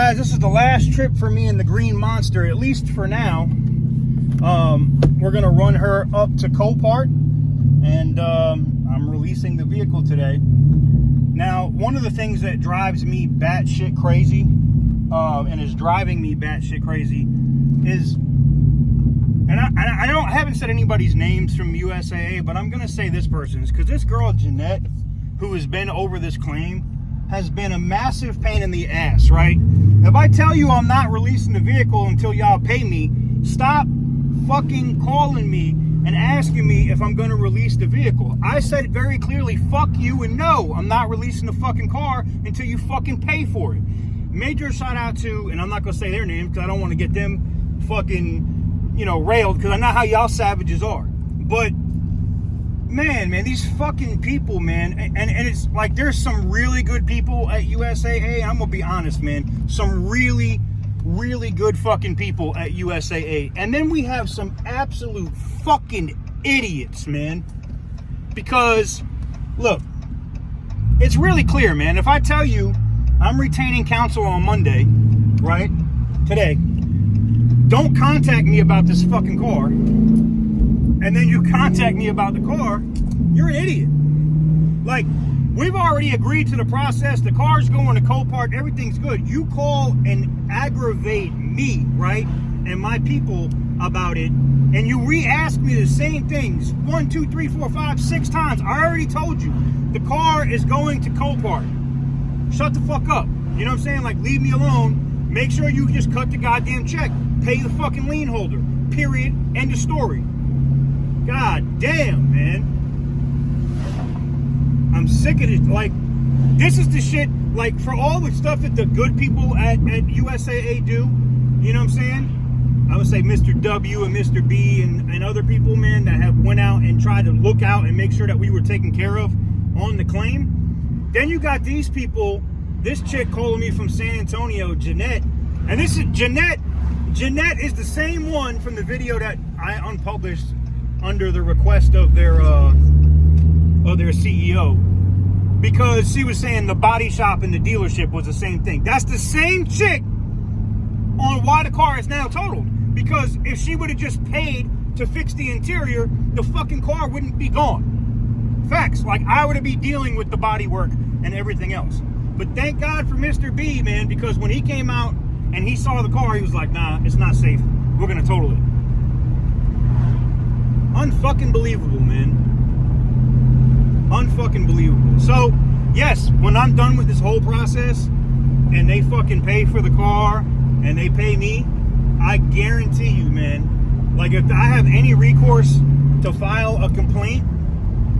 guys, this is the last trip for me in the Green Monster, at least for now. We're gonna run her up to Copart, and I'm releasing the vehicle today. Now, one of the things that drives me batshit crazy, and is driving me batshit crazy, is, and I haven't said anybody's names from USAA, but I'm gonna say this person's, because this girl Jeanette, who has been over this claim, has been a massive pain in the ass, right? If I tell you I'm not releasing the vehicle until y'all pay me, stop fucking calling me and asking me if I'm going to release the vehicle. I said very clearly, fuck you, and no, I'm not releasing the fucking car until you fucking pay for it. Major shout out to, and I'm not going to say their names because I don't want to get them fucking, railed, because I know how y'all savages are. But man, these fucking people, man, and it's like there's some really good people at USAA. I'm gonna be honest, man, some really good fucking people at USAA, and then we have some absolute fucking idiots, man. Because look, it's really clear, man. If I tell you I'm retaining counsel on Monday, right, today, don't contact me about this fucking car, and then you contact me about the car, you're an idiot. Like, we've already agreed to the process. The car's going to Copart. Everything's good. You call and aggravate me, right, and my people about it, and you re-ask me the same things 1, 2, 3, 4, 5, 6 times. I already told you. The car is going to Copart. Shut the fuck up. You know what I'm saying? Like, leave me alone. Make sure you just cut the goddamn check. Pay the fucking lien holder. Period. End of story. God damn, man. I'm sick of it. Like, this is the shit, like, for all the stuff that the good people at USAA do, you know what I'm saying? I would say Mr. W and Mr. B and other people, man, that have went out and tried to look out and make sure that we were taken care of on the claim. Then you got these people, this chick calling me from San Antonio, Jeanette. And this is Jeanette. Jeanette is the same one from the video that I unpublished under the request of their CEO, because she was saying the body shop and the dealership was the same thing. That's the same chick on why the car is now totaled. Because if she would have just paid to fix the interior, the fucking car wouldn't be gone. Facts. Like, I would be dealing with the body work and everything else. But thank God for Mr. B, man, because when he came out and he saw the car, he was like, nah, it's not safe. We're gonna total it. Unfucking believable, man. Unfucking believable. So, yes, when I'm done with this whole process and they fucking pay for the car and they pay me, I guarantee you, man, like, if I have any recourse to file a complaint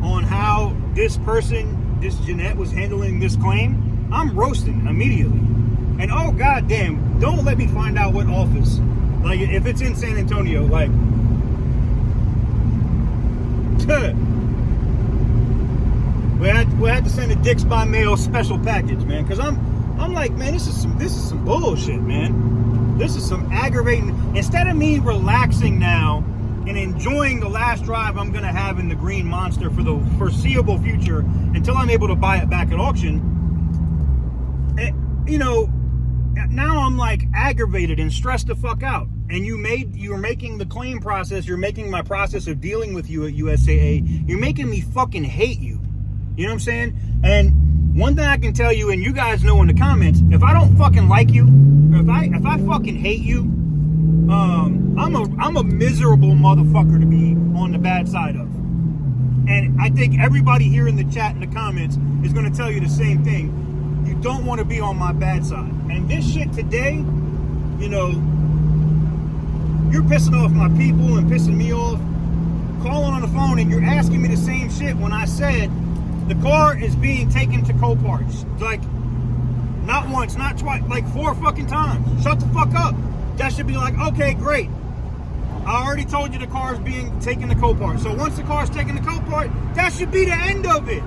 on how this person, this Jeanette, was handling this claim, I'm roasting immediately. And oh goddamn, don't let me find out what office. Like, if it's in San Antonio, like, we had to send a Dicks by Mail special package, man, because I'm like, man, this is some bullshit, man. This is some aggravating. Instead of me relaxing now and enjoying the last drive I'm gonna have in the Green Monster for the foreseeable future until I'm able to buy it back at auction, now I'm like aggravated and stressed the fuck out. And you're making the claim process, you're making my process of dealing with you at USAA, you're making me fucking hate you. You know what I'm saying? And one thing I can tell you, and you guys know in the comments, if I don't fucking like you, or if I fucking hate you, I'm a miserable motherfucker to be on the bad side of. And I think everybody here in the chat and the comments is gonna tell you the same thing. You don't want to be on my bad side. And this shit today, you're pissing off my people and pissing me off, calling on the phone, and you're asking me the same shit when I said the car is being taken to Copart. Like, not once, not twice, like 4 fucking times. Shut the fuck up. That should be like, okay, great. I already told you the car is being taken to Copart. So once the car is taken to Copart, that should be the end of it.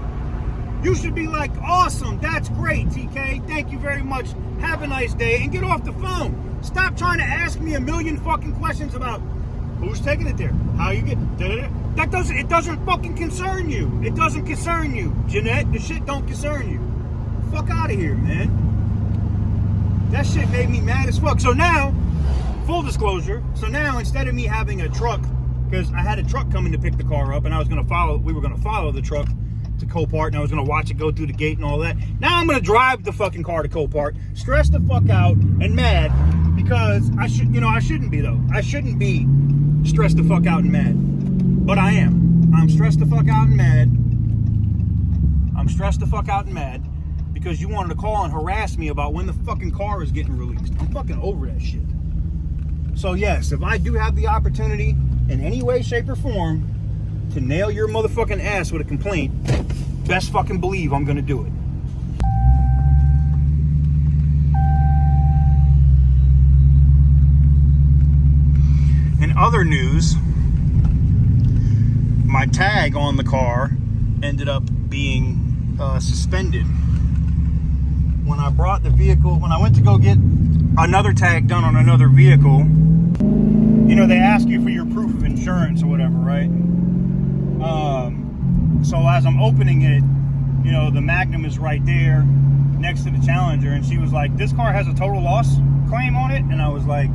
You should be like, awesome, that's great, TK. Thank you very much. Have a nice day, and get off the phone. Stop trying to ask me a million fucking questions about who's taking it there, how you get it doesn't fucking concern you. It doesn't concern you, Jeanette. The shit don't concern you. Fuck out of here, man. That shit made me mad as fuck. So now, full disclosure, so now instead of me having a truck, because I had a truck coming to pick the car up and we were gonna follow the truck to Copart, and I was gonna watch it go through the gate and all that. Now I'm gonna drive the fucking car to Copart, stressed the fuck out and mad because I shouldn't be though. I shouldn't be stressed the fuck out and mad. But I am. I'm stressed the fuck out and mad. I'm stressed the fuck out and mad because you wanted to call and harass me about when the fucking car is getting released. I'm fucking over that shit. So yes, if I do have the opportunity in any way, shape, or form to nail your motherfucking ass with a complaint, best fucking believe I'm gonna do it. In other news, my tag on the car ended up being suspended. When I brought the vehicle, when I went to go get another tag done on another vehicle, you know, they ask you for your proof of insurance or whatever, right? So as I'm opening it, you know, the Magnum is right there next to the Challenger, and she was like, "This car has a total loss claim on it," and I was like,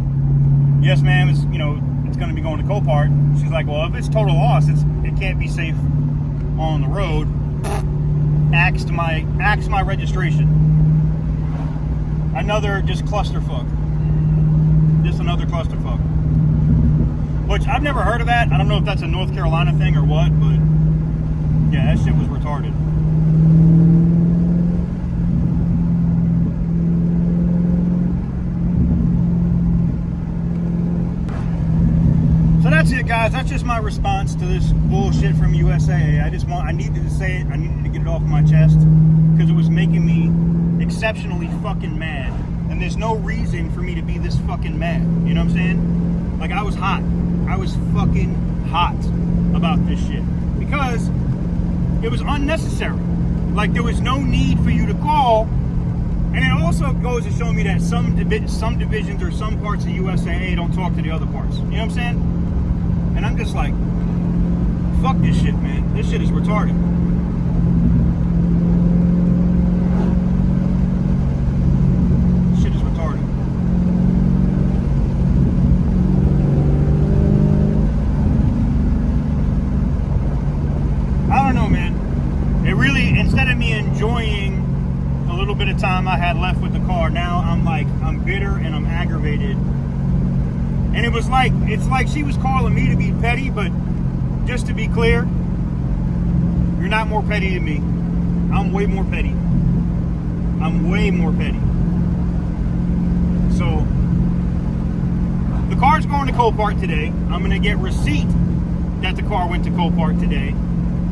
"Yes, ma'am. It's, you know, it's going to be going to Copart." She's like, "Well, if it's total loss, it can't be safe on the road. Axed my registration." Another just clusterfuck. Just another clusterfuck. Which I've never heard of that. I don't know if that's a North Carolina thing or what, but yeah, that shit was retarded. So that's it, guys. That's just my response to this bullshit from USAA. I needed to say it. I needed to get it off my chest because it was making me exceptionally fucking mad. And there's no reason for me to be this fucking mad. You know what I'm saying? Like, I was hot. I was fucking hot about this shit because it was unnecessary. Like, there was no need for you to call. And it also goes to show me that some divisions or some parts of USAA don't talk to the other parts. You know what I'm saying? And I'm just like, fuck this shit, man. This shit is retarded. This shit is retarded. I don't know, man. It really, instead of me enjoying a little bit of time I had left with the car, now I'm bitter and I'm aggravated. And it's like she was calling me to be petty, but just to be clear, you're not more petty than me. I'm way more petty. I'm way more petty. So, the car's going to Copart today. I'm going to get receipt that the car went to Copart today.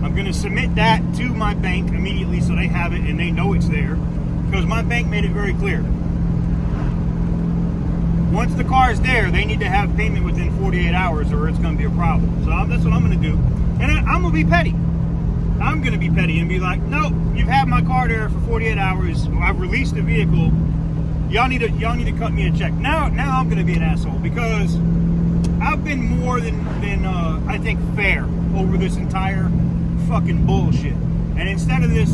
I'm going to submit that to my bank immediately so they have it and they know it's there. Because my bank made it very clear. Once the car is there, they need to have payment within 48 hours or it's going to be a problem. So that's what I'm going to do. And I'm going to be petty. I'm going to be petty and be like, no, you've had my car there for 48 hours. I've released the vehicle. Y'all need to cut me a check. Now I'm going to be an asshole because I've been more than I think fair over this entire fucking bullshit. And instead of this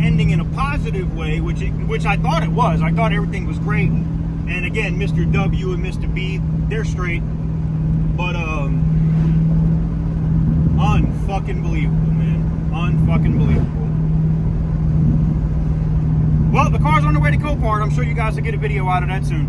ending in a positive way, which I thought it was, I thought everything was great. And again, Mr. W and Mr. B, they're straight. But unfucking believable, man. Unfucking believable. Well, the car's on the way to Copart. I'm sure you guys will get a video out of that soon.